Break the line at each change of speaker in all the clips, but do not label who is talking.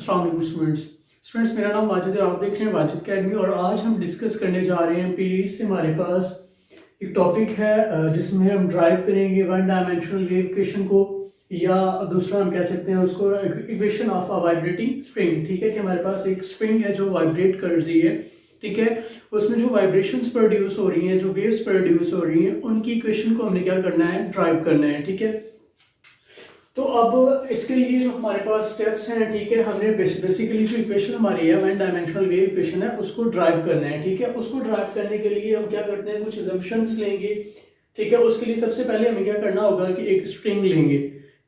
अस्सलाम वालेकुम स्टूडेंट्स, मेरा नाम वाजिद है। आप देख रहे हैं वाजिद अकेडमी और आज हम डिस्कस करने जा रहे हैं पीरीज से हमारे पास एक टॉपिक है जिसमें हम ड्राइव करेंगे वन डायमेंशनल वेव इक्वेशन को, या दूसरा हम कह सकते हैं उसको equation of a vibrating spring. ठीक है कि हमारे पास एक स्प्रिंग है जो वाइब्रेट कर रही है, ठीक है, उसमें जो वाइब्रेशंस प्रोड्यूस हो रही हैं, जो वेव्स प्रोड्यूस हो रही हैं, उनकी इक्वेशन को हमने क्या करना है, ड्राइव करना है। ठीक है, तो अब इसके लिए जो हमारे पास स्टेप्स हैं, ठीक है, हमने बेसिकली जो इक्वेशन हमारी है वन डायमेंशनल वेव इक्वेशन है उसको ड्राइव करना है। ठीक है, उसको ड्राइव करने के लिए हम क्या करते हैं, कुछ अजम्पशंस लेंगे। ठीक है, उसके लिए सबसे पहले हमें क्या करना होगा कि एक स्ट्रिंग लेंगे।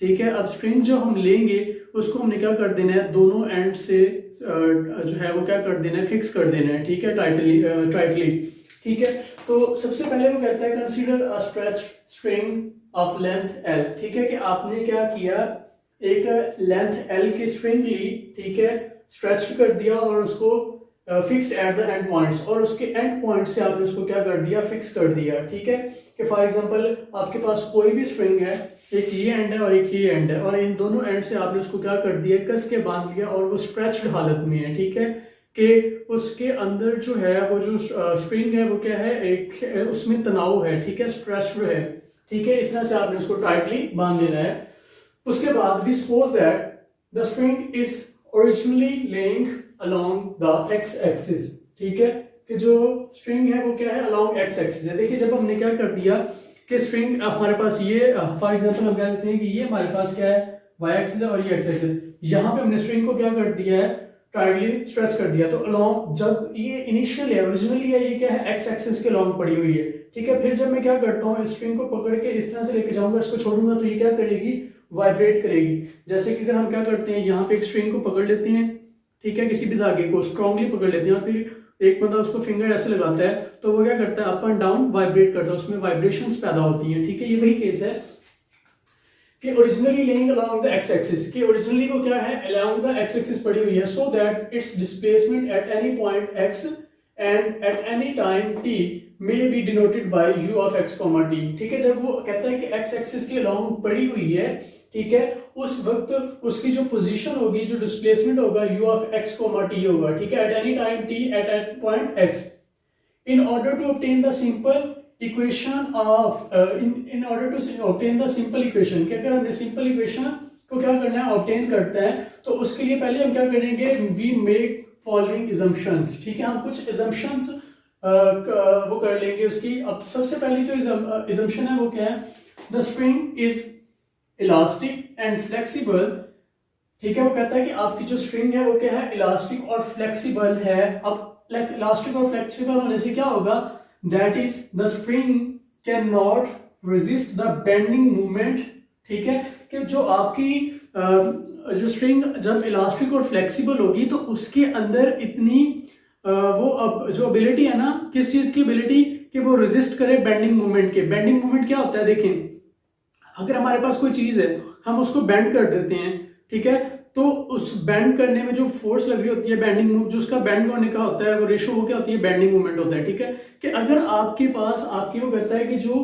ठीक है, अब स्ट्रिंग जो हम लेंगे उसको हमने क्या कर देना है, दोनों एंड से जो है वो क्या कर देना है, फिक्स कर देना है। ठीक है, टाइटली। ठीक है, तो सबसे पहले वो कहता है consider a stretch string of length L। ठीक है, कि आपने क्या किया, एक लेंथ L की स्ट्रिंग ली, ठीक है, स्ट्रेच कर दिया और उसको fixed at the end points, और उसके एंड पॉइंट से आपने उसको क्या कर दिया, फिक्स कर दिया। ठीक है, कि फॉर एग्जांपल आपके पास कोई भी स्ट्रिंग है, एक ये एंड है और एक ये एंड है, और इन दोनों एंड से आपने उसको क्या कर दिया, कस के बांध लिया, और वो स्ट्रेच्ड हालत में है। ठीक है, कि उसके अंदर जो है वो जो स्प्रिंग है वो क्या है, एक उसमें तनाव है। ठीक है, स्ट्रेच्ड है। ठीक है, इस तरह से आपने उसको टाइटली बांध देना है। उसके बाद we suppose that the string is originally laying along the X axis. ठीक है, कि जो स्ट्रिंग है वो क्या है, अलोंग एक्स एक्सिस है। देखिए, जब हमने क्या कर दिया कि स्ट्रिंग हमारे पास ये फॉर एग्जांपल हम कह देते हैं कि ये हमारे पास क्या है, वाई एक्सिस है और ये एक्स एक्सिस। यहाँ पे हमने स्ट्रिंग को क्या कर दिया है, टाइटली स्ट्रेच कर दिया। तो अलोंग जब ये इनिशियल है, ओरिजिनली है, ये क्या है, एक्स एक्सिस के अलोंग पड़ी हुई है। ठीक है, फिर जब मैं क्या करता हूँ, स्ट्रिंग को पकड़ के इस तरह से लेके जाऊंगा, इसको छोड़ूंगा तो ये क्या करेगी, वाइब्रेट करेगी। जैसे कि अगर हम क्या करते हैं, यहाँ पे एक स्ट्रिंग को पकड़ लेते हैं, ठीक है, किसी भी धागे को स्ट्रांगली पकड़ लेते हैं, और फिर एक बंदा उसको फिंगर ऐसे लगाता है तो वो क्या करता है, अप एंड डाउन वाइब्रेट करता है, उसमें वाइब्रेशंस पैदा होती हैं। ठीक है, ये वही केस है कि originally laying along the X axis, कि ओरिजिनली को क्या है, अलोंग द एक्स एक्सिस पड़ी हुई है, so that it's displacement eight any point x and eight any time t may be denoted by u of x, t। ठीक है, जब वो कहता है कि x एक्सिस के अलोंग पड़ी हुई है, ठीक है, उस वक्त उसकी जो पोजीशन होगी, जो डिस्प्लेसमेंट होगा, u ऑफ x, t होगा। ठीक है, at any time t at point x। In order to obtain the simple equation of in order to obtain the simple equation, कि अगर हमने simple equation को क्या करना है, obtain करता है, तो उसके लिए पहले हम क्या करेंगे, we make following assumptions। ठीक है, हम कुछ assumptions वो कर लेंगे उसकी। अब सबसे पहली जो assumption है वो क्या है, the string is elastic and flexible। ठीक है, वो कहता है कि आपकी जो स्ट्रिंग है वो क्या है, इलास्टिक और फ्लेक्सिबल है। अब इलास्टिक और फ्लेक्सिबल होने से क्या होगा, that is the string can not resist the bending movement. ठीक है, कि जो आपकी जो स्ट्रिंग जब इलास्टिक और फ्लेक्सिबल होगी तो उसके अंदर इतनी वो अब जो एबिलिटी है ना, किस चीज की एबिलिटी, कि वो रेजिस्ट करे बेंडिंग मूवमेंट के। बेंडिंग मूवमेंट क्या होता है, देखें, अगर हमारे पास कोई चीज है, हम उसको बेंड कर देते हैं, ठीक है, तो उस बेंड करने में जो फोर्स लग रही होती है, बेंडिंग मूव, जो उसका बेंड होने का होता है, वो रेशो वो क्या होती है, बेंडिंग मूवमेंट होता है। ठीक है, कि अगर आपके पास आपकी वो कहता है कि जो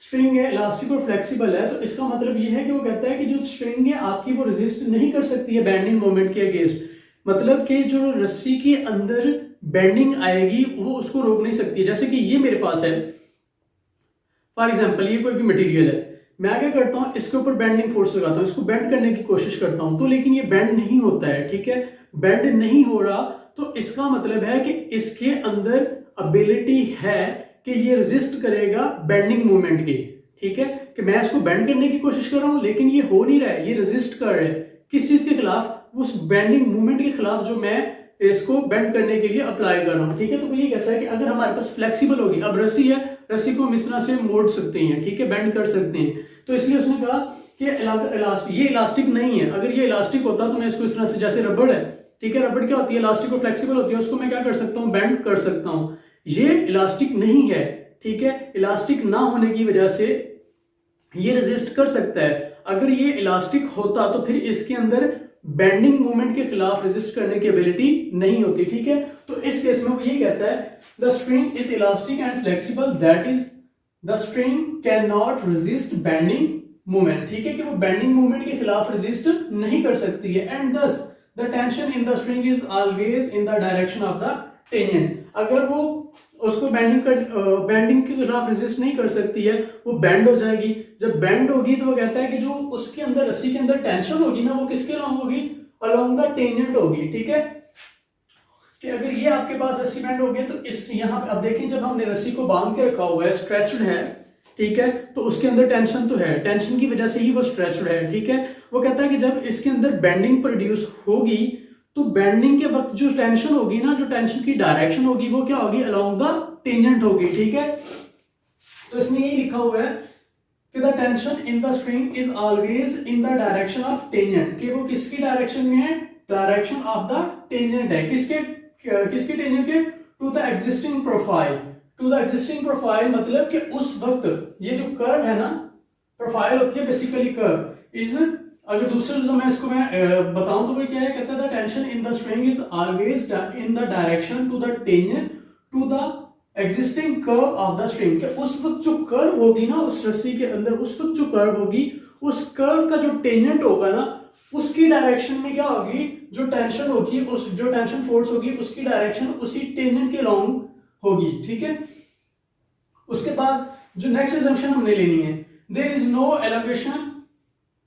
स्ट्रिंग है इलास्टिक और फ्लेक्सिबल है, तो इसका मतलब ये है कि वो कहता है कि जो स्ट्रिंग है आपकी वो रेजिस्ट नहीं कर सकती है बेंडिंग मूवमेंट के अगेंस्ट। मतलब कि जो रस्सी के अंदर बेंडिंग आएगी वो उसको रोक नहीं सकती है। जैसे कि ये मेरे पास है, फॉर एग्जाम्पल ये कोई भी मटीरियल है, मैं क्या करता हूं, इसके ऊपर बेंडिंग फोर्स लगाता हूं, इसको बेंड करने की कोशिश करता हूं, तो लेकिन ये बेंड नहीं होता है। ठीक है, बेंड नहीं हो रहा, तो इसका मतलब है कि इसके अंदर एबिलिटी है कि ये रेजिस्ट करेगा बेंडिंग मूवमेंट की। ठीक है, कि मैं इसको बेंड करने की कोशिश कर रहा हूं लेकिन ये हो नहीं रहा है, ये रेजिस्ट कर रहा है किस चीज के खिलाफ, उस बेंडिंग मूवमेंट के खिलाफ जो मैं इसको बेंड करने के लिए अप्लाई कर रहा हूं। ठीक है, तो ये कहता है कि अगर हमारे पास फ्लेक्सिबल होगी, अब रस्सी है, रस्सी को हम इस तरह से मोड़ सकते हैं, ठीक है, बेंड कर सकते हैं, तो इसलिए उसने कहा कि ये इलास्टिक नहीं है। अगर ये इलास्टिक होता तो मैं इसको इस तरह से, जैसे रबड़ है, ठीक है, रबड़ क्या होती है, इलास्टिक और फ्लेक्सिबल होती है, उसको मैं क्या कर सकता हूँ, बेंड कर सकता हूँ। ये इलास्टिक नहीं है। ठीक है, इलास्टिक ना होने की वजह से ये रेजिस्ट कर सकता है। अगर ये इलास्टिक होता तो फिर इसके अंदर बेंडिंग मूवमेंट के खिलाफ रेजिस्ट करने की एबिलिटी नहीं होती। ठीक है, तो इस केस में वो ये कहता है the string is elastic and flexible, that is the string can not resist bending movement. ठीक है, कि वो बेंडिंग मूवमेंट के खिलाफ रेजिस्ट नहीं कर सकती है, एंड दस the tension in the string is always in the direction of the tangent. अगर वो उसको बेंडिंग के खिलाफ रेजिस्ट नहीं कर सकती है, वो बेंड हो जाएगी। जब बेंड होगी तो वो कहता है कि जो उसके अंदर रस्सी के अंदर टेंशन होगी ना, वो किसके अलोंग होगी, अलोंग द टेंजेंट होगी। ठीक है, कि अगर ये आपके पास रस्सी बेंड हो गई तो इस यहाँ पे अब देखिए, जब हमने रस्सी को बांध के रखा हुआ है, स्ट्रेच्ड है, ठीक है, तो उसके अंदर टेंशन तो है, टेंशन की वजह से ही वो स्ट्रेच्ड है। ठीक है, वो कहता है कि जब इसके अंदर बेंडिंग प्रोड्यूस होगी तो बेंडिंग के वक्त जो टेंशन होगी ना, जो टेंशन की डायरेक्शन होगी वो क्या होगी, अलोंग द टेंजेंट होगी। ठीक है, तो इसमें ये लिखा हुआ है कि the tension in the string is always in the direction of tangent, कि वो किसकी डायरेक्शन में है, डायरेक्शन ऑफ द टेंजेंट है। किसके टेंजेंट के, to the existing profile. To the existing profile मतलब कि उस वक्त ये जो कर्व है ना, प्रोफाइल होती है बेसिकली कर्व इज, अगर दूसरे लफ्ज़ों में इसको मैं बताऊं तो वो क्या है, कहता है the tension in the string is always in the direction to the tangent to the existing curve of the string. के उस वक्त जो कर्व होगी ना उस रस्सी के अंदर, उस वक्त जो कर्व होगी, उस कर्व का जो टेंजेंट होगा ना, उसकी डायरेक्शन में क्या होगी, जो टेंशन होगी, उस जो टेंशन फोर्स होगी उसकी डायरेक्शन उसी टेंजेंट के लॉन्ग होगी। ठीक है, उसके बाद जो नेक्स्ट असम्पशन हमने लेनी है, there is no elongation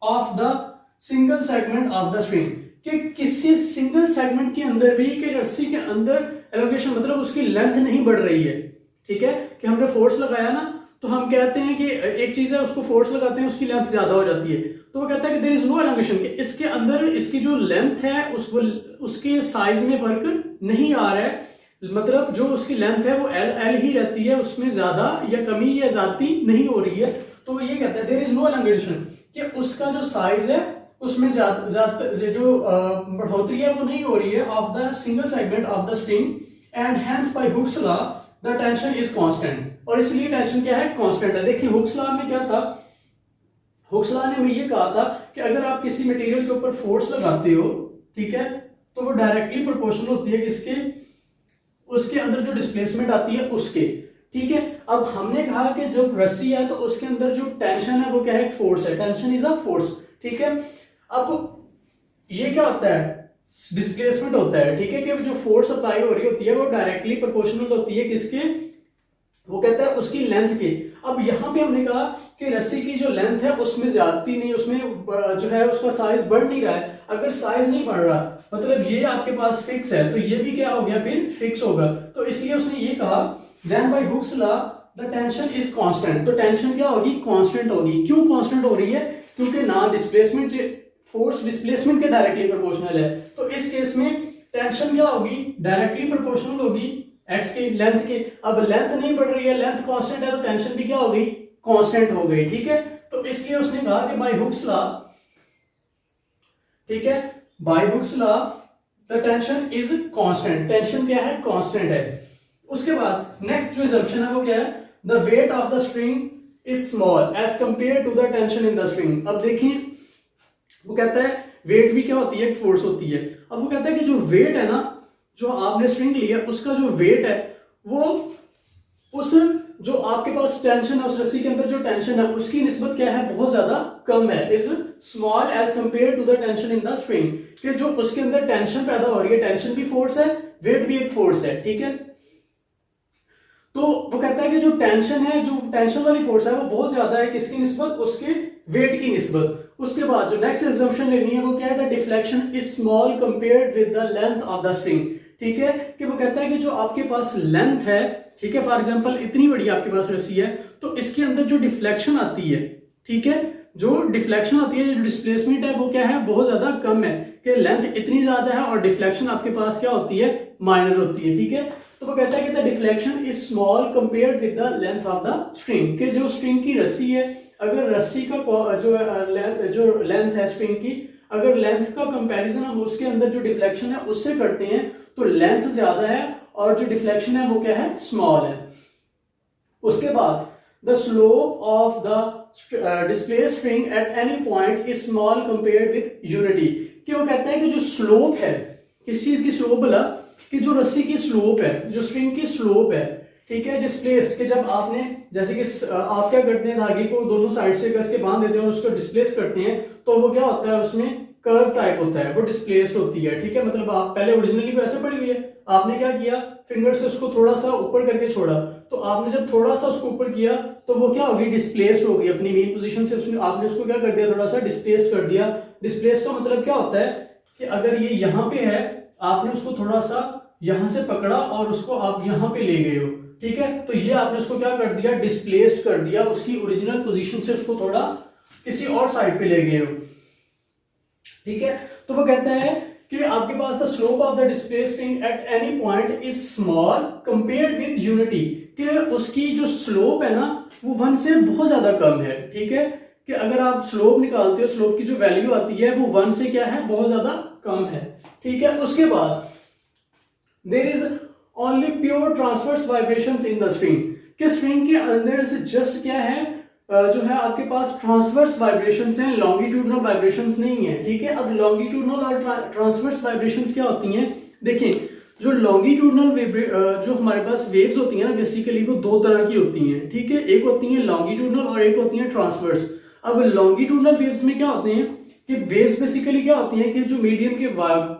of the single segment of the string, कि किसी सिंगल सेगमेंट के अंदर भी, कि रस्सी के अंदर एलोंगेशन मतलब उसकी लेंथ नहीं बढ़ रही है। ठीक है, कि हमने फोर्स लगाया ना, तो हम कहते हैं कि एक चीज है, उसको फोर्स लगाते हैं, उसकी लेंथ ज्यादा हो जाती है, तो वो कहता है कि देयर इज नो एलोंगेशन, कि इसके अंदर इसकी जो लेंथ है उसके साइज में फर्क नहीं आ रहा है, मतलब जो उसकी लेंथ है वो एल ही रहती है, उसमें ज्यादा या कमी या ज्यादती नहीं हो रही है। तो ये कहता है देयर इज नो एलोंगेशन, कि उसका जो साइज है उसमें जो बढ़ोतरी है वो नहीं हो रही है of the single segment of the string, and hence by Hooke's law the tension is constant, और इसलिए टेंशन क्या है, कांस्टेंट है। देखिए हुक्स लॉ में क्या था, हुक्स लॉ ने हमें ये कहा था कि अगर आप किसी मटेरियल के ऊपर फोर्स लगाते हो, ठीक है, तो वो डायरेक्टली प्रोपोर्शनल होती है किसके, उसके अंदर जो डिस्प्लेसमेंट आती है उसके। ठीक है, अब हमने कहा कि जब रस्सी है तो उसके अंदर जो टेंशन है वो क्या है, फोर्स है, टेंशन इज अ फोर्स। ठीक है, अब ये क्या होता है, डिस्प्लेसमेंट होता है। ठीक है, कि जो फोर्स अप्लाई हो रही होती है वो डायरेक्टली प्रोपोर्शनल होती है किसके, वो कहता है उसकी लेंथ के। अब यहां पे हमने कहा कि रस्सी की जो लेंथ है उसमें ज्यादती नहीं, उसमें जो है उसका साइज बढ़ नहीं रहा है। अगर साइज नहीं बढ़ रहा मतलब ये आपके पास फिक्स है, तो ये भी क्या हो गया, फिर फिक्स होगा। तो इसलिए उसने ये कहा then by Hooke's law the tension is constant, तो टेंशन क्या होगी, कांस्टेंट होगी। क्यों कांस्टेंट हो रही है, क्योंकि ना डिस्प्लेसमेंट, फोर्स डिस्प्लेसमेंट के डायरेक्टली प्रोपोर्शनल है, तो इस केस में टेंशन क्या होगी, डायरेक्टली प्रोपोर्शनल होगी एक्स के लेंथ के। अब लेंथ नहीं बढ़ रही है, लेंथ कांस्टेंट है, तो टेंशन भी क्या हो गई, कांस्टेंट हो गई। ठीक है, तो इसलिए उसने कहा कि बाय हुक्स लॉ, ठीक है, by Hooke's law the tension is constant, tension क्या है, कांस्टेंट है। उसके बाद नेक्स्ट जो असम्पशन है वो क्या है, the weight of the string is small as compare to the tension in the string. अब देखिए वो कहता है वेट भी क्या होती है, एक फोर्स होती है। अब वो कहता है कि जो वेट है ना, जो आपने स्ट्रिंग लिया उसका जो वेट है वो उस जो आपके पास टेंशन है, उस रस्सी के अंदर जो टेंशन है उसकी निस्बत क्या है, बहुत ज्यादा कम है, is small as compare to the tension in the string, कि जो उसके अंदर टेंशन पैदा हो रही है, टेंशन भी फोर्स है, वेट भी एक फोर्स है। ठीक है, तो वो कहता है कि जो टेंशन है, जो टेंशन वाली फोर्स है वो बहुत ज्यादा है, किसकी निस्बत, उसके वेट की निस्बत। उसके बाद जो नेक्स्ट असम्पशन लेनी है वो क्या है, the deflection is small compared with the length of the string. ठीक है, कि वो कहता है कि जो आपके पास लेंथ है, ठीक है, फॉर एग्जांपल इतनी बड़ी आपके पास रस्सी है, तो इसके अंदर जो डिफ्लेक्शन आती है, ठीक है, जो डिफ्लेक्शन आती है, जो डिस्प्लेसमेंट है वो क्या है, बहुत ज्यादा कम है, कि लेंथ इतनी ज्यादा है और डिफ्लेक्शन आपके पास क्या होती है, माइनर होती है। ठीक है, तो वो कहता है कि the deflection is small compared with the length of the string, कि जो स्ट्रिंग की रस्सी है, अगर रस्सी का जो लेंथ है स्ट्रिंग की, अगर लेंथ का कंपैरिजन हम उसके अंदर जो डिफ्लेक्शन है उससे करते हैं तो लेंथ ज्यादा है और जो डिफ्लेक्शन है वो क्या है, स्मॉल है। उसके बाद the slope of the displaced string at any point is small compared with unity, कि वो कहता है कि जो स्लोप है, किस चीज की स्लोप बोला, कि जो रस्सी की स्लोप है, जो स्ट्रिंग की स्लोप है, ठीक है, डिस्प्लेस्ड, कि जब आपने जैसे कि आप क्या करते हैं, धागे को दोनों साइड से कस के बांध देते हैं और उसको डिस्प्लेस करते हैं, तो वो क्या होता है, उसमें कर्व टाइप होता है, वो डिस्प्लेस्ड होती है, ठीक है। मतलब आप पहले ओरिजिनली को ऐसे पड़ी हुई है, आपने क्या किया, फिंगर से उसको थोड़ा सा ऊपर करके छोड़ा, तो आपने जब थोड़ा सा उसको ऊपर किया तो वो क्या होगी, डिस्प्लेस्ड हो गई अपनी मेन पोजीशन से। उसने आपने उसको क्या कर दिया, थोड़ा सा डिस्प्लेस्ड कर दिया। डिस्प्लेस्ड का मतलब क्या होता है कि अगर ये यहाँ पे है, आपने उसको थोड़ा सा यहां से पकड़ा और उसको आप यहां पे ले गए हो, ठीक है, तो ये आपने उसको क्या कर दिया, डिस्प्लेस्ड कर दिया, उसकी ओरिजिनल पोजीशन से उसको थोड़ा किसी और साइड पे ले गए हो, ठीक है। तो वो कहता है कि आपके पास the slope of the displaced string at any point is small compared with unity, कि उसकी जो स्लोप है ना वो 1 से बहुत ज्यादा कम है, ठीक है। कि अगर आप स्लोप निकालते हो, स्लोप की जो वैल्यू आती है वो 1 से क्या है, बहुत ज्यादा कम है, ठीक है। उसके बाद there is only pure transverse vibrations in the string, कि स्ट्रिंग के अंदर से जस्ट क्या है, जो है आपके पास ट्रांसवर्स वाइब्रेशंस हैं, लॉन्गिट्यूडनल वाइब्रेशंस नहीं है, ठीक है। अब लॉन्गिट्यूडनल और ट्रांसवर्स वाइब्रेशंस क्या होती हैं, देखिए जो लॉन्गिट्यूडनल जो हमारे पास वेव्स होती हैं ना, बेसिकली वो दो तरह की होती हैं, ठीक है। एक होती है लॉन्गिट्यूडनल और एक होती है ट्रांसवर्स। अब लॉन्गिट्यूडनल वेव्स में क्या होते हैं कि वेव्स बेसिकली क्या होती हैं कि जो मीडियम के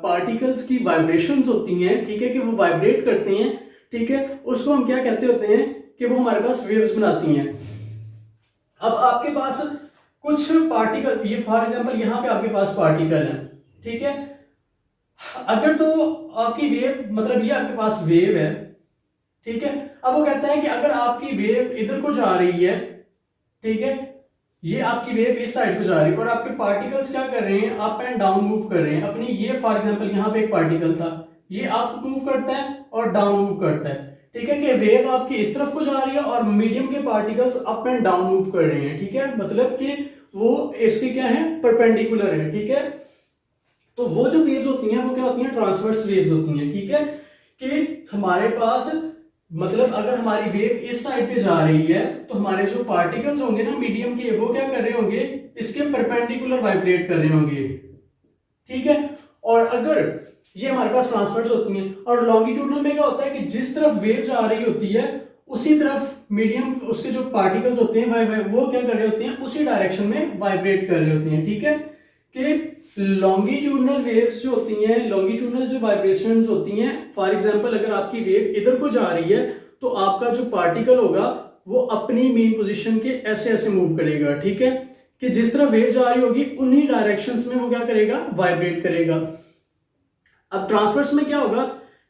पार्टिकल्स की वाइब्रेशंस होती हैं, ठीक है, कि वो वाइब्रेट करते हैं, ठीक है, उसको हम क्या कहते होते हैं कि वो हमारे पास वेव्स बनाती हैं। अब आपके पास कुछ पार्टिकल, ये फॉर एग्जांपल यहाँ पे आपके पास पार्टिकल है, ठीक है। अगर तो आपकी वेव, मतलब ये आपके पास वेव है, ठीक है। अब वो कहता है कि अगर आपकी वेव इधर को जा रही है, ठीक है, ये आपकी वेव इस साइड को जा रही है और आपके पार्टिकल्स क्या कर रहे हैं, अप एंड डाउन मूव कर रहे हैं अपनी, ये फॉर एग्जांपल यहाँ पे एक पार्टिकल था, ये अप मूव करता है और डाउन मूव करता है, ठीक है, कि वेव आपकी इस तरफ को जा रही है और मीडियम के particles up and down move कर रहे हैं, ठीक है, मतलब कि वो इसके क्या है, परपेंडिकुलर है, ठीक है। तो वो जो वेव्स होती हैं वो क्या होती हैं, ट्रांसवर्स वेव्स होती हैं, ठीक है, कि हमारे पास मतलब अगर हमारी वेव इस साइड पे जा रही है तो हमारे जो पार्टिकल्स होंगे ना मीडियम के, वो क्या कर रहे होंगे, इसके परपेंडिकुलर वाइब्रेट कर रहे होंगे, ठीक है। और अगर ये हमारे पास ट्रांसवर्स होती हैं, और लॉन्गिट्यूडनल में क्या होता है कि जिस तरफ वेव जा रही होती है उसी तरफ मीडियम, उसके जो पार्टिकल्स होते हैं वो क्या कर रहे होते हैं, उसी डायरेक्शन में वाइब्रेट कर रहे होते हैं, ठीक है। कि लॉन्गिट्यूडनल वेव्स जो होती हैं, लॉन्गिट्यूडनल जो वाइब्रेशंस होती हैं, फॉर एग्जांपल अगर आपकी वेव इधर को जा रही है तो आपका जो पार्टिकल होगा वो अपनी मेन पोजीशन के ऐसे ऐसे मूव करेगा, ठीक है, कि जिस तरह वेव जा रही होगी उन्हीं डायरेक्शंस में वो क्या करेगा, वाइब्रेट करेगा। अब ट्रांसवर्स में क्या होगा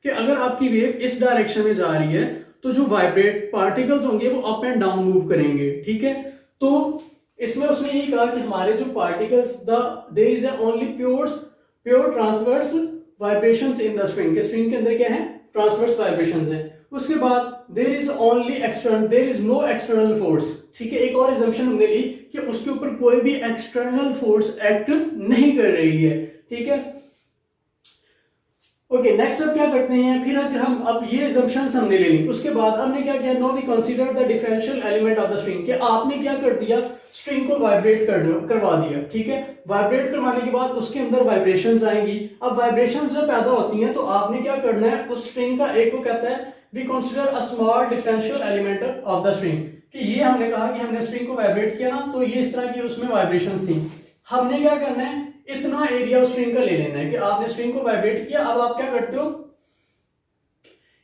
कि अगर आपकी वेव इस डायरेक्शन में जा रही है तो जो वाइब्रेट पार्टिकल्स होंगे वो अप एंड डाउन मूव करेंगे, ठीक है। तो इसमें उसने ये कहा कि हमारे जो particles, there is only pure transverse vibrations in the string, के स्ट्रिंग के अंदर क्या है, ट्रांसवर्स वाइब्रेशंस है। उसके बाद there is only external, there is no external force, ठीक है। एक और एजम्पशन हमने ली कि उसके ऊपर कोई भी एक्सटर्नल फोर्स एक्ट नहीं कर रही है, ठीक है। ओके, नेक्स्ट अब क्या करते हैं, फिर अगर हम अब ये assumptions हमने ले ली, उसके बाद हमने क्या किया, now we consider the differential element of the string, कि आपने क्या कर दिया, स्ट्रिंग को वाइब्रेट करवा दिया, ठीक है। वाइब्रेट करवाने के बाद उसके अंदर वाइब्रेशंस आएंगी। अब वाइब्रेशंस जब पैदा होती हैं तो आपने क्या करना है, उस स्ट्रिंग का एक को कहता है we consider a small differential element of the string, कि ये हमने कहा कि हमने स्ट्रिंग को वाइब्रेट किया ना, तो ये इस तरह की उसमें वाइब्रेशंस थी। हमने क्या करना है, इतना एरिया उस स्ट्रिंग का ले लेना है कि आपने स्ट्रिंग को वाइब्रेट किया, अब आप क्या करते हो,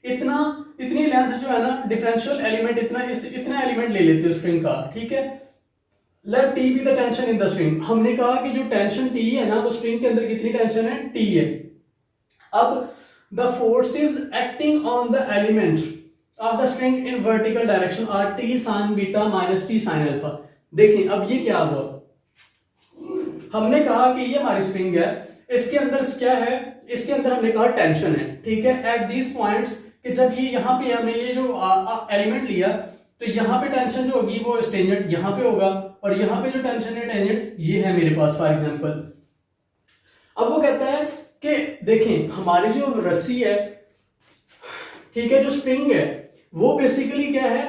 इतनी लेंथ जो है ना, डिफरेंशियल एलिमेंट इतना एलिमेंट ले लेते हो स्ट्रिंग का, ठीक है। Let T be the tension in the string, हमने कहा कि जो टेंशन टी है ना, वो स्ट्रिंग के अंदर कितनी टेंशन है, टी है। अब the forces acting on the element of the string in vertical direction R T sine beta minus T sine alpha. देखिए अब ये क्या हुआ, हमने कहा कि ये हमारी स्प्रिंग है, इसके अंदर क्या है, इसके अंदर हमने कहा टेंशन है, ठीक है, एट दीज पॉइंट्स, कि जब ये यहाँ पे हमने ये जो एलिमेंट लिया तो यहाँ पे टेंशन जो होगी वो टेंजेंट यहाँ पे होगा, और यहाँ पे जो टेंशन है टेंजेंट ये है मेरे पास फॉर एग्जांपल। अब वो कहता है कि देखें हमारी जो रस्सी है, ठीक है, जो स्प्रिंग है वो बेसिकली क्या है,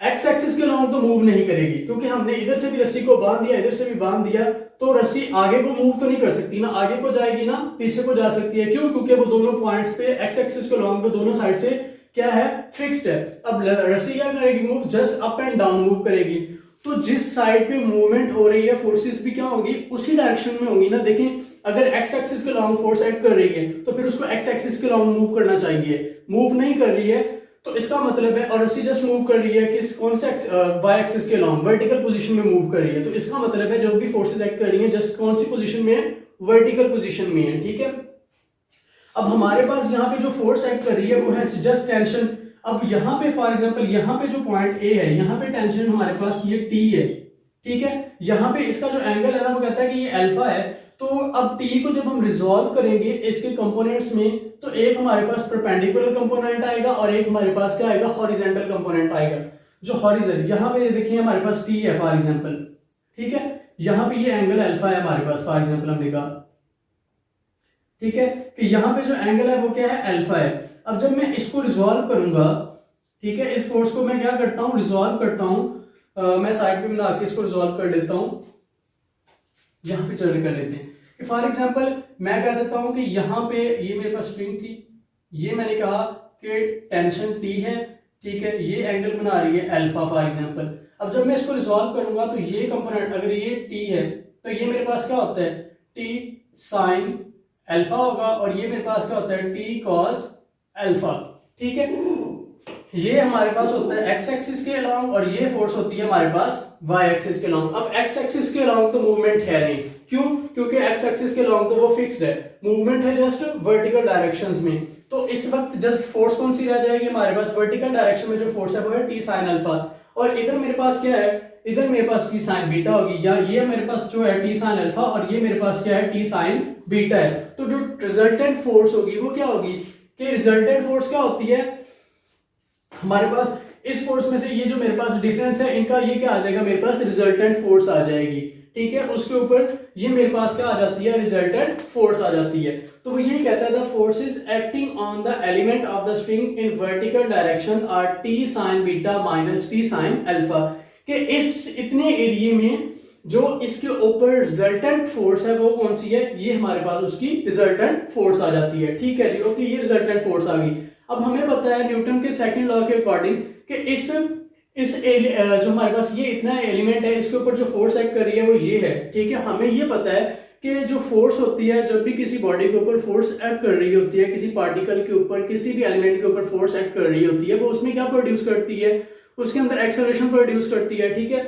एक्स एक्सिस के लॉन्ग तो मूव नहीं करेगी, क्योंकि हमने इधर से भी रस्सी को बांध दिया, इधर से भी बांध दिया, तो रस्सी आगे को मूव तो नहीं कर सकती ना, आगे को जाएगी ना पीछे को जा सकती है, क्यों, क्योंकि वो दोनों पॉइंट्स पे एक्स एक्सिस के लॉन्ग पे दोनों साइड से क्या है, फिक्स्ड है। अब रस्सी क्या करेगी, move just up and down move करेगी। तो जिस साइड पे मूवमेंट हो रही है फोर्सेस भी क्या होंगी, उसी डायरेक्शन में होंगी ना। देखें अगर एक्स एक्सिस के लॉन्ग फोर्स एक्ट कर रही है तो फिर उसको एक्स एक्सिस के लॉन्ग मूव करना चाहिए। मूव नहीं कर रही है तो इसका मतलब है, और ऐसी जस्ट मूव कर रही है कि कौन से वाई एक्सिस के लॉन्ग वर्टिकल पोजीशन में मूव कर रही है, तो इसका मतलब है जो भी फोर्सेस एक्ट कर रही है जस्ट कौन सी पोजीशन में है, वर्टिकल पोजीशन में है। ठीक है, अब हमारे पास यहाँ पे जो फोर्स एक्ट कर रही है वो है जस्ट टेंशन। अब यहाँ पे फॉर एग्जांपल यहाँ पे जो पॉइंट ए है, यहाँ पे टेंशन हमारे पास ये टी है। ठीक है, यहाँ पे इसका जो एंगल है ना वो कहता है कि ये अल्फा है। तो अब टी को जब हम रिजॉल्व करेंगे इसके कंपोनेंट्स में, तो एक हमारे पास परपेंडिकुलर कंपोनेंट आएगा और एक हमारे पास क्या आएगा, हॉरिजॉन्टल कंपोनेंट आएगा। जो हॉरिजॉन्टल यहाँ पे देखिए हमारे पास टी है फॉर एग्जांपल, ठीक है, यहाँ पे ये एंगल अल्फा है हमारे पास फॉर एग्जांपल हमने कहा, ठीक है, कि यहाँ पे जो एंगल है वो क्या है, अल्फा है। अब जब मैं इसको रिजॉल्व करूंगा, ठीक है, इस फोर्स को मैं क्या करता हूँ, रिजॉल्व करता हूँ, मैं साइड पे बना के इसको रिजॉल्व कर लेता हूँ, यहाँ पे चल कर लेते हैं कि फॉर एग्जांपल मैं कह देता हूँ कि यहाँ पे ये मेरे पास स्प्रिंग थी, ये मैंने कहा कि टेंशन टी है, ठीक है, ये एंगल बना रही है अल्फा फॉर एग्जांपल। अब जब मैं इसको रिजॉल्व करूंगा तो ये कंपोनेंट अगर ये टी है तो ये मेरे पास क्या होता है, टी साइन अल्फा होगा, और ये मेरे पास क्या होता है, टी कॉस अल्फा। ठीक है, ये हमारे पास होता है एक्स एक्सिस के अलोंग और ये फोर्स होती है हमारे पास वाई एक्सिस के अलोंग। अब एक्स एक्सिस के अलोंग तो मूवमेंट है नहीं, क्यों, क्योंकि एक्स एक्सिस के अलोंग तो वो फिक्स्ड है, मूवमेंट है जस्ट वर्टिकल डायरेक्शंस में। तो इस वक्त जस्ट फोर्स कौन सी रह जाएगी हमारे पास, वर्टिकल डायरेक्शन में जो फोर्स है वो है टी साइन अल्फा, और इधर मेरे पास क्या है, इधर मेरे पास टी साइन बीटा होगी, या ये मेरे पास जो है टी साइन अल्फा और ये मेरे पास क्या है, टी साइन बीटा है। तो जो रिजल्टेंट फोर्स होगी वो क्या होगी, कि रिजल्टेंट फोर्स क्या होती है हमारे पास, इस फोर्स में से ये जो मेरे पास डिफरेंस है इनका ये क्या आ जाएगा, मेरे पास रिजल्टेंट फोर्स आ जाएगी। ठीक है, उसके ऊपर ये मेरे पास क्या आ जाती है, रिजल्टेंट फोर्स आ जाती है। तो वो ये कहता है the forces acting on the element of the spring in vertical direction R T sine beta minus T sine alpha, कि इस इतने एरिया में जो इसके ऊपर रिजल्टेंट फोर्स है वो कौन सी है, ये हमारे पास उसकी रिजल्टेंट फोर्स आ जाती है। ठीक है जी, ओके, ये रिजल्टेंट फोर्स आ गई। अब हमें पता है न्यूटन के सेकंड लॉ के अकॉर्डिंग कि इस जो हमारे पास ये इतना एलिमेंट है इसके ऊपर जो फोर्स एक्ट कर रही है वो ये है। ठीक है, हमें ये पता है कि जो फोर्स होती है, जब भी किसी बॉडी के ऊपर फोर्स एक्ट कर रही होती है, किसी पार्टिकल के ऊपर, किसी भी एलिमेंट के ऊपर फोर्स एक्ट कर रही होती है, वो उसमें क्या प्रोड्यूस करती है, उसके अंदर एक्सेलरेशन प्रोड्यूस करती है। ठीक है,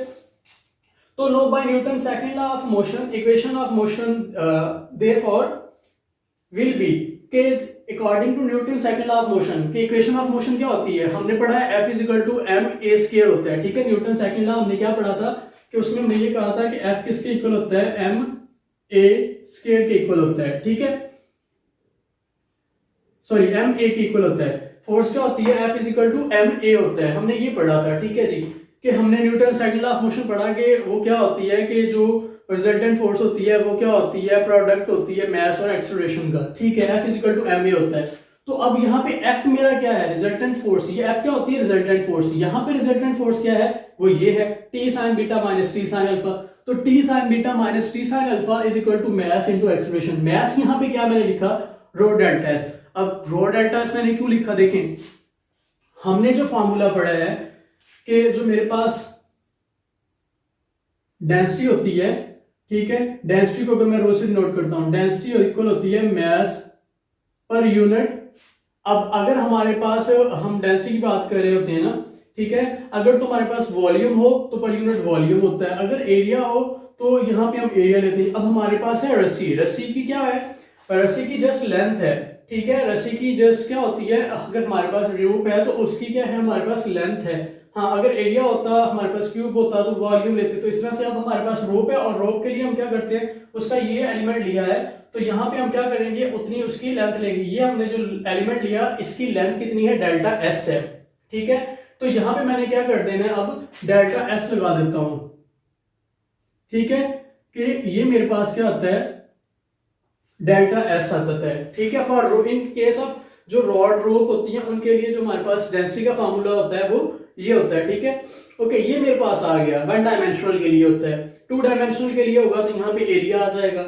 तो now by Newton second law of motion equation of motion therefore will be, के according to Newton second law of motion की इक्वेशन ऑफ मोशन क्या होती है, हमने पढ़ा है F is equal to M A square होता है। ठीक है, न्यूटन सेकंड लॉ हमने क्या पढ़ा था कि उसमें हमने ये कहा था कि F किसके इक्वल होता है, एम ए स्क्वायर के इक्वल होता है। ठीक है, सॉरी एम ए के इक्वल होता है। फोर्स क्या होती है, F is equal to M a होता है, हमने ये पढ़ा था। ठीक है जी, कि हमने Newton second law of motion पढ़ा कि वो क्या होती है, कि जो रिजल्टेंट फोर्स होती है वो क्या होती है, प्रोडक्ट होती है मास और एक्सेलरेशन का। ठीक है, F is equal to M a होता है। तो अब यहाँ पे F मेरा क्या है, रिजल्टेंट फोर्स, ये F क्या होती है, रिजल्टेंट फोर्स। यहाँ पे रिजल्टेंट फोर्स क्या है, वो ये है T sine beta minus T sine alpha. तो T sine beta minus T sine alpha is equal to mass into acceleration. Mass यहाँ पे क्या मैंने लिखा, रो डेल्टा एस। अब रो डेल्टा एस मैंने क्यों लिखा, देखें हमने जो फॉर्मूला पढ़ा है कि जो मेरे पास डेंसिटी होती है, ठीक है, डेंसिटी को अगर मैं रो से नोट करता हूं, डेंसिटी इक्वल होती है मास पर यूनिट। अब अगर हमारे पास हम डेंसिटी की बात कर रहे होते हैं ना, ठीक है, अगर तुम्हारे पास वॉल्यूम हो तो पर यूनिट वॉल्यूम होता है, अगर एरिया हो तो यहाँ पे हम एरिया लेते हैं। अब हमारे पास है रस्सी, रस्सी की क्या है, रस्सी की जस्ट लेंथ है। ठीक है, रस्सी की जस्ट क्या होती है, अगर हमारे पास रूप है तो उसकी क्या है, हमारे पास लेंथ है। हाँ, अगर एरिया होता हमारे पास क्यूब होता तो वॉल्यूम लेते। तो इस तरह से अब हमारे पास रोप है और रोप के लिए हम क्या करते हैं, उसका ये एलिमेंट लिया है तो यहाँ पे हम क्या करेंगे, उतनी उसकी लेंथ लेंगे। ये हमने जो एलिमेंट लिया इसकी लेंथ कितनी है, डेल्टा एस है। ठीक है, तो यहाँ पे मैंने क्या कर देना है, अब डेल्टा एस लगा देता हूं। ठीक है, कि ये मेरे पास क्या आता है, डेल्टा एस आता है। ठीक है, फॉर इन केस ऑफ जो रॉड रोप होती है उनके लिए जो हमारे पास डेंसिटी का फार्मूला होता है वो ये होता है। ठीक है, ओके, ये मेरे पास आ गया। वन डायमेंशनल के लिए होता है, टू डायमेंशनल के लिए होगा तो यहाँ पे एरिया आ जाएगा।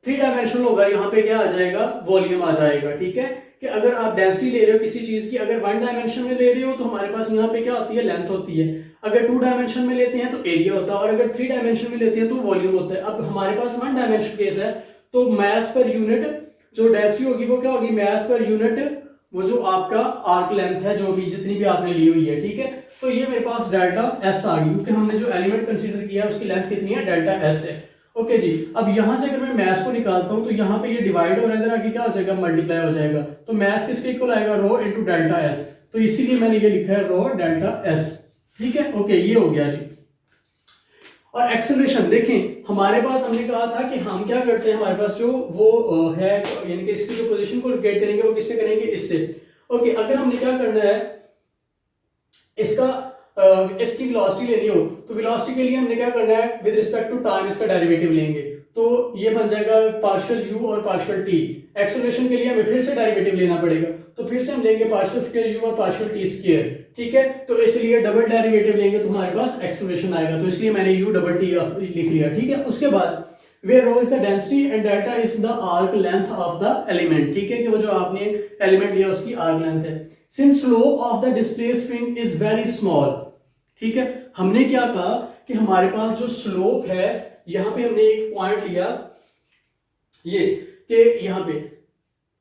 थ्री डायमेंशनल होगा, यहाँ पे क्या आ जाएगा, वॉल्यूम आ जाएगा। ठीक है, कि अगर आप डेंसिटी ले रहे हो किसी चीज की, अगर वन डायमेंशन में ले रहे हो तो हमारे पास यहाँ पे क्या होती है, लेंथ होती है। अगर टू डायमेंशन में लेते हैं तो एरिया होता है, और अगर थ्री डायमेंशन में लेते हैं तो वॉल्यूम होता है। अब हमारे पास वन डायमेंशन केस है तो मास पर यूनिट जो डेंसिटी होगी वो क्या होगी, मास पर यूनिट वो जो आपका आर्क लेंथ है जो भी जितनी भी आपने ली हुई है। ठीक है, तो ये मेरे पास डेल्टा एस आ गई, क्योंकि हमने जो एलिमेंट कंसीडर किया है उसकी लेंथ कितनी है, डेल्टा एस है। ओके जी, अब यहां से अगर मैं मास को निकालता हूं तो यहाँ पे ये डिवाइड हो रहा है, इधर आके क्या हो जाएगा, मल्टीप्लाई हो जाएगा। तो मास किसके इक्वल आएगा, रो इनटू डेल्टा एस। तो इसीलिए मैंने ये लिखा है रो डेल्टा एस। ठीक है, ओके, ये हो गया जी। और एक्सेलरेशन देखें, हमारे पास हमने कहा था कि हम क्या करते हैं, हमारे पास जो वो है यानी कि इसकी जो पोजीशन को लोकेट करेंगे वो किससे करेंगे, इससे। ओके, अगर हमने क्या करना है, इसकी वेलोसिटी लेनी हो तो वेलोसिटी के लिए हमने क्या करना है, विद रिस्पेक्ट टू टाइम इसका डेरिवेटिव लेंगे, तो ये बन जाएगा पार्शियल यू और पार्शियल टी। एक्सेलरेशन के लिए हमें फिर से डेरिवेटिव लेना पड़ेगा, तो फिर से हम लेंगे पार्शियल स्क्वायर यू और पार्शियल टी स्क्वायर। ठीक है, तो इसलिए डबल डेरिवेटिव लेंगे तो हमारे पास एक्सेलरेशन आएगा, तो इसलिए मैंने यू डबल टी लिख लिया। ठीक है, उसके बाद where rho is the density and delta is the arc length of the element। ठीक है, कि वो जो आपने एलिमेंट लिया उसकी आर्क लेंथ है। since slope of the displaced string is very small। ठीक है, हमने क्या कहा कि हमारे पास जो स्लोप है, यहां पे हमने एक पॉइंट लिया ये कि यहां पे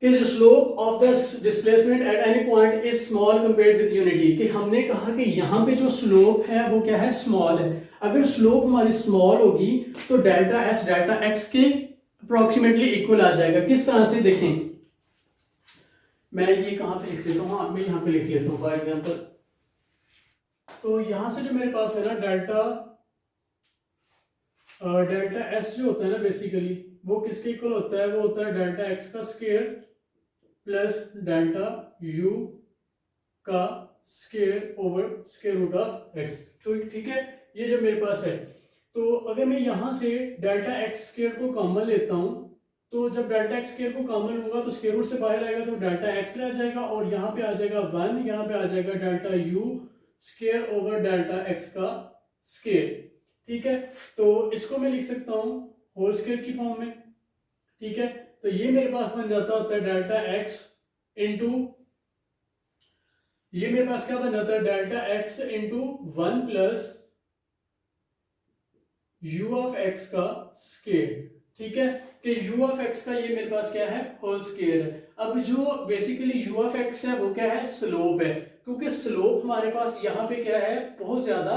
कि जो slope of the displacement eight any point is small compared with unity, कि हमने कहा कि यहां पे जो स्लोप है वो क्या है, स्मॉल है। अगर स्लोप हमारी स्मॉल होगी तो डेल्टा एस डेल्टा एक्स के अप्रोक्सीमेटली इक्वल आ जाएगा। किस तरह से देखें, मैं ये कहां पे लिख लेता हूं, मैं यहां पे लिख लेता हूं फॉर एग्जांपल। तो यहां से जो मेरे पास है ना डेल्टा एस जो होता है ना, बेसिकली वो किसके इक्वल होता है, वो होता है डेल्टा एक्स का स्क्वायर प्लस डेल्टा यू का square over square root of x. ठीक है, ये जो मेरे पास है, तो अगर मैं यहां से डेल्टा एक्स स्क्वायर को कॉमन लेता हूं, तो जब डेल्टा एक्स स्क्वायर को कॉमन लूंगा तो स्क्वायर रूट से बाहर आएगा तो डेल्टा एक्स रह जाएगा, और यहाँ पे आ जाएगा 1, यहाँ पे आ जाएगा delta U square over delta x का स्क्वायर। ठीक है, तो इसको मैं लिख सकता हूं होल स्क्वायर की फॉर्म में। ठीक है, तो ये मेरे पास बन जाता होता है डेल्टा एक्स इंटू, ये मेरे पास क्या बन जाता है, delta x into 1 plus you of x का स्क्वायर। ठीक है, कि यू ऑफ एक्स का ये मेरे पास क्या है, होल स्क्वायर है। अब जो बेसिकली यू ऑफ एक्स है वो क्या है, स्लोप है, क्योंकि स्लोप हमारे पास यहाँ पे क्या है, बहुत ज्यादा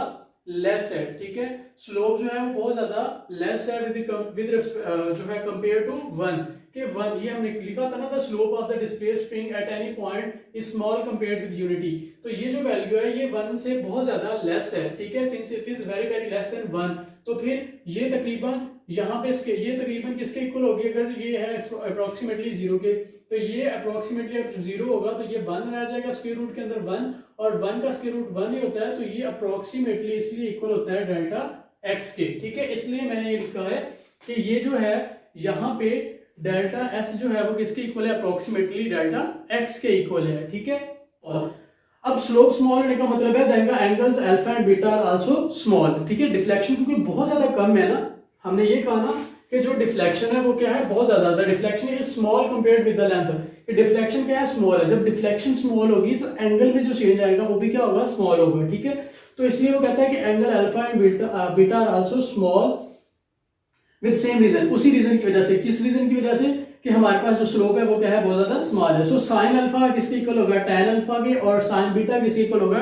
लेस है। ठीक है, स्लोप जो है वो बहुत ज्यादा लेस है विद जो है कंपेयर टू 1 के 1, ये हमने लिखा था ना, the slope of the displaced string at any point is small compared with unity. तो ये जो वैल्यू है ये 1 से बहुत ज्यादा लेस है। ठीक है, since it is very very less than 1, तो फिर ये तकरीबन यहाँ पे इसके ये तकरीबन किसके इक्वल होगी, अगर ये है अप्रोक्सीमेटली 0 के, तो ये अप्रोक्सीमेटली 0 होगा तो ये 1 रह जाएगा स्क्वायर रूट के अंदर 1, और 1 का स्क्वायर रूट 1 ही होता है, तो ये अप्रोक्सीमेटली इसलिए इक्वल होता है डेल्टा एक्स के। ठीक है, इसलिए मैंने ये लिखा है कि ये जो है यहाँ पे डेल्टा एस जो है वो किसके इक्वल है, अप्रोक्सीमेटली डेल्टा एक्स के इक्वल है। ठीक है, और अब स्लोप स्मॉल होने का मतलब है then the angles alpha and beta are also small. ठीक है, डिफ्लेक्शन क्योंकि बहुत ज्यादा कम है ना, हमने ये कहा ना कि जो डिफ्लेक्शन है वो क्या है, बहुत ज्यादा, the deflection is small compared with the length. Deflection क्या है, स्मॉल है। जब डिफ्लेक्शन स्मॉल होगी तो एंगल में जो चेंज आएगा वो भी क्या होगा, स्मॉल होगा। ठीक है, तो इसलिए वो कहता है कि angle alpha and beta are also small with same reason, उसी रीजन की वजह से। किस रीजन की वजह से, कि हमारे पास जो स्लोप है वो क्या है, बहुत ज्यादा स्मॉल है। सो साइन अल्फा किसके इक्वल होगा, tan अल्फा के, और साइन बीटा किसके इक्वल होगा,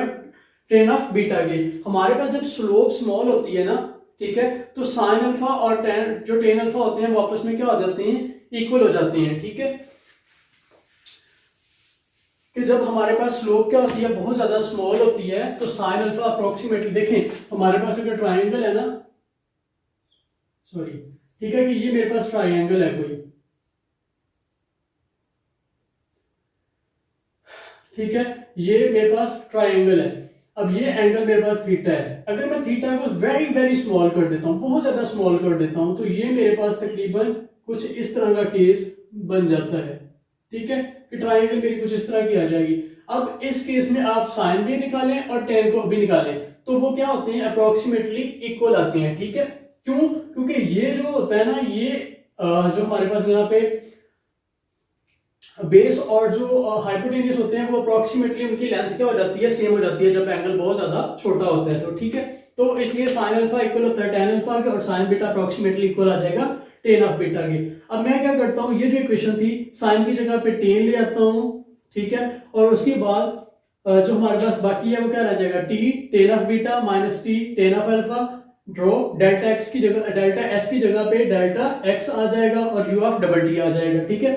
tan ऑफ बीटा के। हमारे पास जब स्लोप स्मॉल होती है ना, ठीक है, तो साइन अल्फा और जो tan अल्फा होते हैं वो आपस में क्या हो जाते हैं, इक्वल हो जाते हैं। ठीक है, कि जब हमारे पास स्लोप क्या होती है, बहुत ज्यादा स्मॉल होती है, तो साइन अल्फा अप्रोक्सीमेटली, देखें हमारे पास अगर ट्राइंगल है ना, सॉरी, ठीक है, कि ये मेरे पास ट्राइंगल है कोई, ठीक है, ये मेरे पास ट्राइंगल है। अब ये एंगल मेरे पास थीटा है, अगर मैं थीटा को वेरी वेरी स्मॉल कर देता हूं, बहुत ज्यादा स्मॉल कर देता हूं, तो ये मेरे पास तकरीबन कुछ इस तरह का केस बन जाता है। ठीक है, कि ट्राइंगल मेरी कुछ इस तरह की आ जाएगी। अब इस केस में आप साइन भी निकालें और tan को भी निकालें, तो वो क्या होते हैं, अप्रोक्सीमेटली इक्वल आते हैं। ठीक है, क्यों, क्योंकि ये जो होता है ना, ये जो हमारे पास यहाँ पे बेस और जो हाइपोटेन्यूस होते हैं वो अप्रोक्सीमेटली उनकी लेंथ क्या हो जाती है, सेम हो जाती है जब एंगल बहुत ज्यादा छोटा होता है। तो ठीक है, तो इसलिए साइन अल्फा इक्वल होता है टेन अल्फा के और साइन बीटा अप्रोक्सीमेटली इक्वल आ जाएगा टेन ऑफ बीटा के। अब मैं क्या करता हूँ, ये जो इक्वेशन थी साइन की जगह पे टेन ले आता हूँ, ठीक है, और उसके बाद जो हमारे पास बाकी है वो क्या रह जाएगा, T ten of beta minus T ten of alpha, draw delta x की जगह डेल्टा एस की जगह पे डेल्टा एक्स आ जाएगा और यू ऑफ डबल टी आ जाएगा। ठीक है,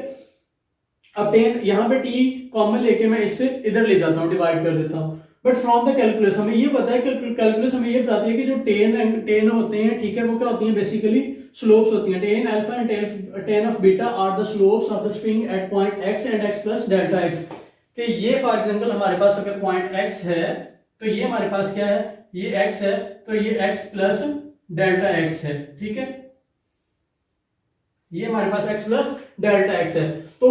अब टेन यहाँ पे टी कॉमन लेके मैं इससे इधर ले जाता हूँ, डिवाइड कर देता हूँ। बट फ्रॉम द कैलकुलस हमें ये पता है, कैलकुलस हमें ये बताती है कि जो टेन होते हैं, ठीक है, वो क्या होती हैं, बेसिकली स्लोप्स होती हैं। Tan alpha and tan of beta are the slopes of the string at point x and x plus delta x. कि ये फॉर एग्जांपल हमारे पास अगर पॉइंट एक्स है तो ये हमारे पास क्या है, ये एक्स है, तो ये एक्स प्लस डेल्टा एक्स है। ठीक है, ये हमारे पास एक्स प्लस डेल्टा एक्स है। तो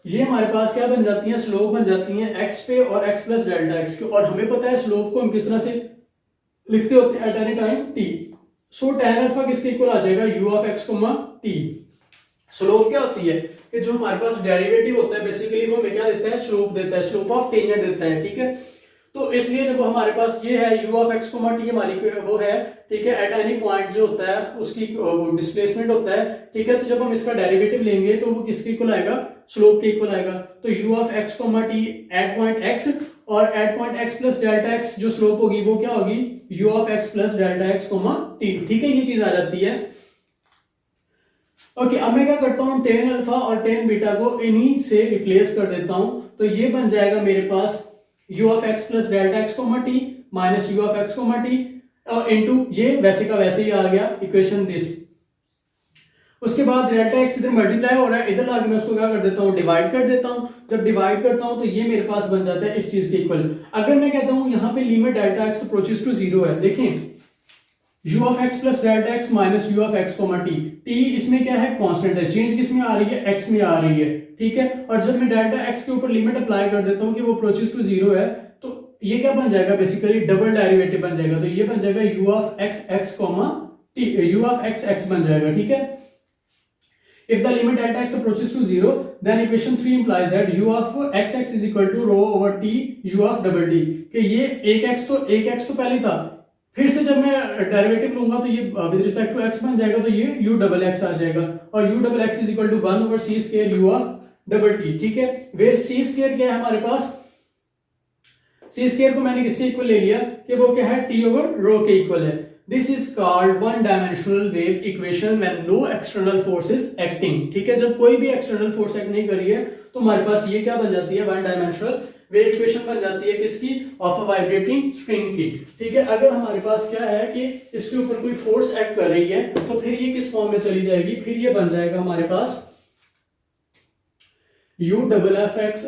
ये हमारे पास क्या बन जाती है, स्लोप बन जाती है एक्स पे और एक्स प्लस डेल्टा एक्स के। और हमें पता है स्लोप को हम किस तरह से लिखते होते हैं, एट एनी टाइम टी। सो tan अल्फा किसके इक्वल आ जाएगा, u of x T. Slope क्या होती है कि जो हमारे पास डेरिवेटिव होता है बेसिकली वो हमें क्या देता है, स्लोप देता है, स्लोप ऑफ टेंजेंट देता है। ठीक है, तो इसलिए जब हमारे पास ये है u ऑफ x टी हमारी वो है, ठीक है, एट एनी पॉइंट जो होता है उसकी डिस्प्लेसमेंट होता है। ठीक है, तो जब हम इसका डेरिवेटिव लेंगे तो वो किसके इक्वल आएगा, स्लोप के इक्वल आएगा। तो u of x t at point x और at point x plus delta x जो स्लोप होगी वो क्या होगी, u of x plus delta x t. ठीक है, ये चीज आ जाती है। ओके, अब मैं क्या करता हूं, टेन अल्फा और टेन बीटा को इन्हीं से रिप्लेस कर देता हूं। तो ये बन जाएगा मेरे पास u of x plus delta x T minus u of x T into ये वैसे का वैसे ही आ गया इक्वेशन दिस। उसके बाद डेल्टा एक्स इधर मल्टीप्लाई हो रहा है, इधर लाके मैं उसको क्या कर देता हूँ, डिवाइड कर देता हूँ। जब डिवाइड करता हूँ तो ये मेरे पास बन जाता है इस चीज के इक्वल। अगर मैं कहता हूँ यहाँ पे limit delta x approaches to zero है, देखें u of x plus delta x minus u of x t, t इसमें क्या है, कांस्टेंट है, चेंज किस में आ रही है, x में आ रही है। ठीक है, और जब मैं डेल्टा x के ऊपर लिमिट अप्लाई कर देता हूँ कि वो अप्रोचेस टू जीरो है, तो ये क्या बन जाएगा, बेसिकली डबल डेरिवेटिव बन जाएगा। तो ये बन जाएगा u of x T, u of x बन जाएगा। ठीक है, if the limit delta x approaches to 0 then equation 3 implies that u of x is equal to rho over t u of double t। कि ये एक x तो पहले था, फिर से जब मैं डेरिवेटिव लूंगा तो ये विद रिस्पेक्ट टू x बन जाएगा, तो ये u डबल x आ जाएगा और u double x is equal to 1 over c square u of double t। ठीक है, वेयर c स्क्वायर क्या है हमारे पास, c स्क्वायर को मैंने किसके इक्वल ले लिया कि वो क्या है, t ओवर रो के इक्वल है। This is called one dimensional wave equation when no external force is acting। ठीक है, जब कोई भी external force act नहीं कर रही है तो हमारे पास ये क्या बन जाती है, one dimensional wave equation बन जाती है किसकी, of a vibrating string की। ठीक है, अगर हमारे पास क्या है कि इसके ऊपर कोई force act कर रही है तो फिर ये किस फॉर्म में चली जाएगी, फिर ये बन जाएगा हमारे पास u double f x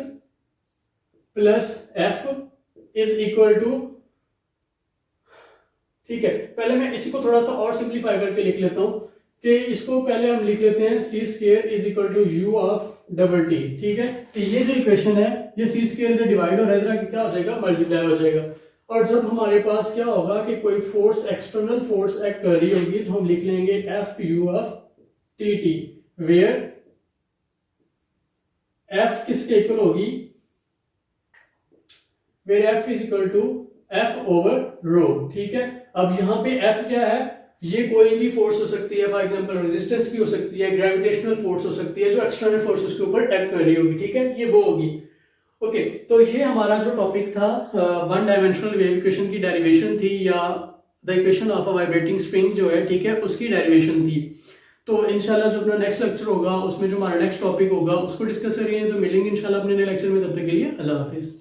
plus f is equal to, ठीक है, पहले मैं इसी को थोड़ा सा और सिंप्लीफाई करके लिख लेता हूं कि इसको पहले हम लिख लेते हैं C square is equal to U of double T. ठीक है, तो ये जो इक्वेशन है ये सी स्क्वायर इधर डिवाइड और इधर क्या हो जाएगा, मल्टीप्लाई हो जाएगा। और जब हमारे पास क्या होगा कि कोई फोर्स, एक्सटर्नल फोर्स एक्ट कर रही होगी तो हम लिख लेंगे F U of T T, where F किसके इक्वल होगी, where F is equal to F over rho. ठीक है, अब यहाँ पे एफ क्या है, ये कोई भी फोर्स हो सकती है, फॉर एग्जांपल रेजिस्टेंस की हो सकती है, ग्रेविटेशनल फोर्स हो सकती है जो एक्सटर्नल फोर्स उसके ऊपर एक्ट कर रही होगी। ठीक है, ये वो होगी। ओके, तो ये हमारा जो टॉपिक था वन डायमेंशनल वेव इक्वेशन की डेरिवेशन थी, या the equation of a vibrating spring जो है, ठीक है, उसकी डेरिवेशन थी। तो इंशाल्लाह जो अपना नेक्स्ट लेक्चर होगा उसमें जो हमारा नेक्स्ट टॉपिक होगा उसको डिस्कस करेंगे। तो मिलेंगे इंशाल्लाह अपने नए लेक्चर में, तब तक के लिए अल्लाह हाफिज।